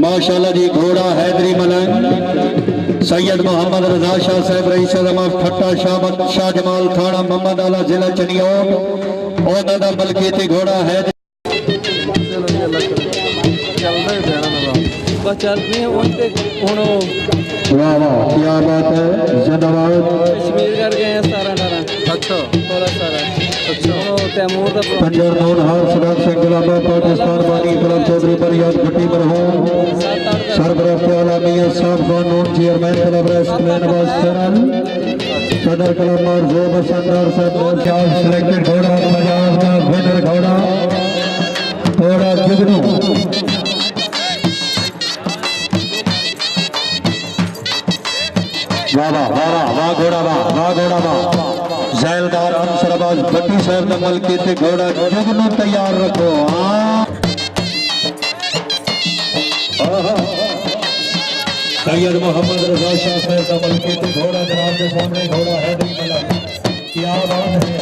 माशाल्लाह जी। घोड़ा हैदरी मलंग सैयद मोहम्मद रजा शाह साहब रईस ठट्टा शाह जमाल थाना मोहम्मद आला जिला चनियोट और दा मलकीती घोड़ा है। वाह वाह क्या बात है। जिंदाबाद। कश्मीर कर गए हैं 17-18। अच्छा 16-17। अच्छा तैमूर दा पंजाब नौन हार सदाक सिंह गुलाबा पाकिस्तान बानी गुलाम चौधरी पर याद भट्टी पर हो सरबराह आला मियां साहब कानून चेयरमैन क्लब रेस्टोरेंट नवाज सरल सदर क्लब और जो बसंदर साहब सिलेक्टेड घोड़ा पंजाब का विनर घोड़ा घोड़ा जुगनू। वाह वाह वाह वाह घोड़ा वाह घोड़ा वाह। जैलदार अंसरबाज भट्टी साहब का मलकीती घोड़ा जुगनू तैयार रखो। सैयद मोहम्मद रजा शाह साहब का मलकीती घोड़ा जनाब के सामने घोड़ा हैदरी मलंग। क्या बात है।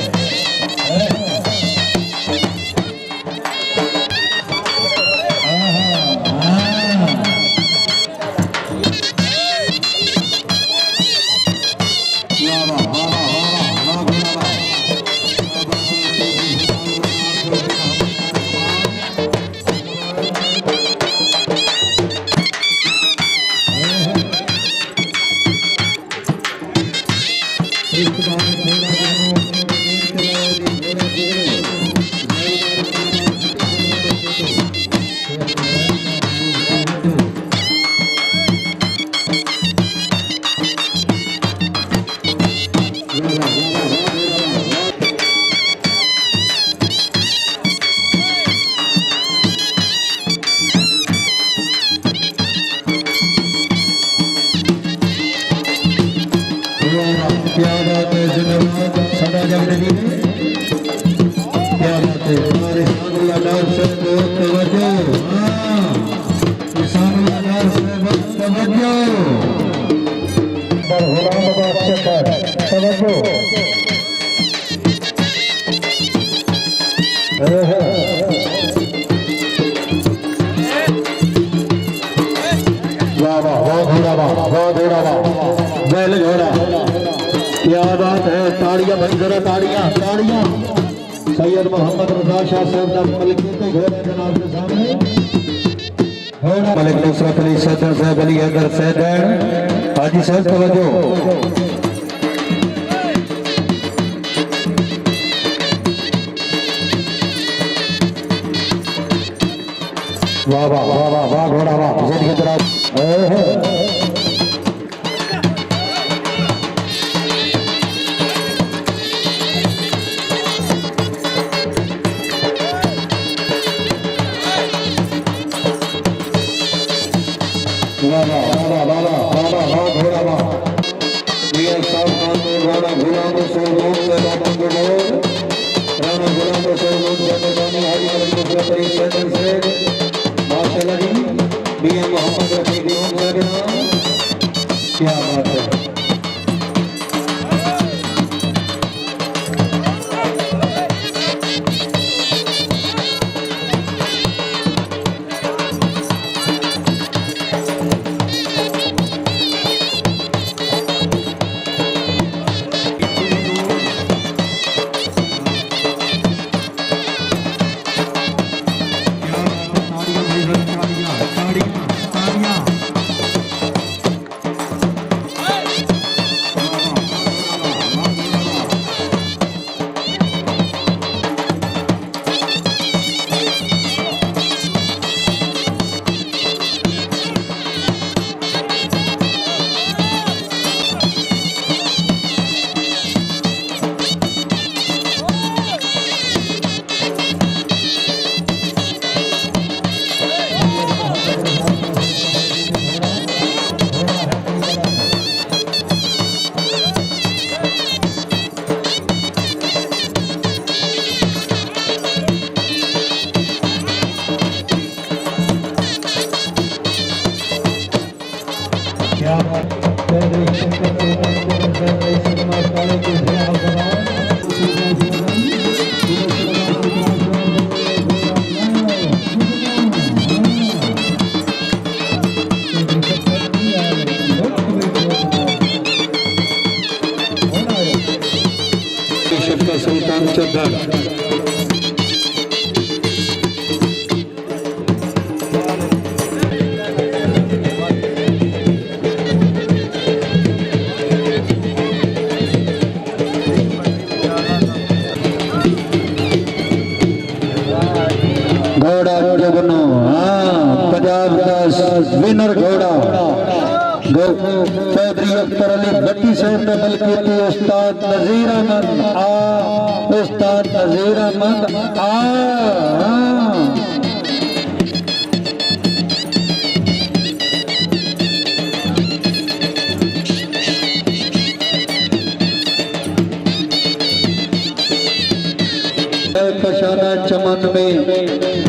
क्या बात है। ताड़ियां भाई जरा ताड़ियां ताड़ियां। सैयद मोहम्मद रजा शाह साहब का मलकीती घोड़ा जनाब के सामने घोड़ा मलिक नुसरत अली सैदर साहब अली हैदर सैदर हाजी साहब तवज्जो। वाह वाह वाह वाह वाह घोड़ा वाह जिद की तरफ। घोड़ा वाह मियां साहब कानून राणा गुलाम रसूल राणा गुलाम रसूल बनी हाजी नुसरत अली सैदर से माशाल्लाह जी। मियां मोहम्मद रफी साहब। क्या बात है। चौधरी घोड़ा जगनो हाँ पंजाब का विनर घोड़ा चौधरी अख्तर अली भट्टी साहब ने बल्कि उस्ताद नजीर अहमद उस्ताद नजीर अहमद कशाना चमन में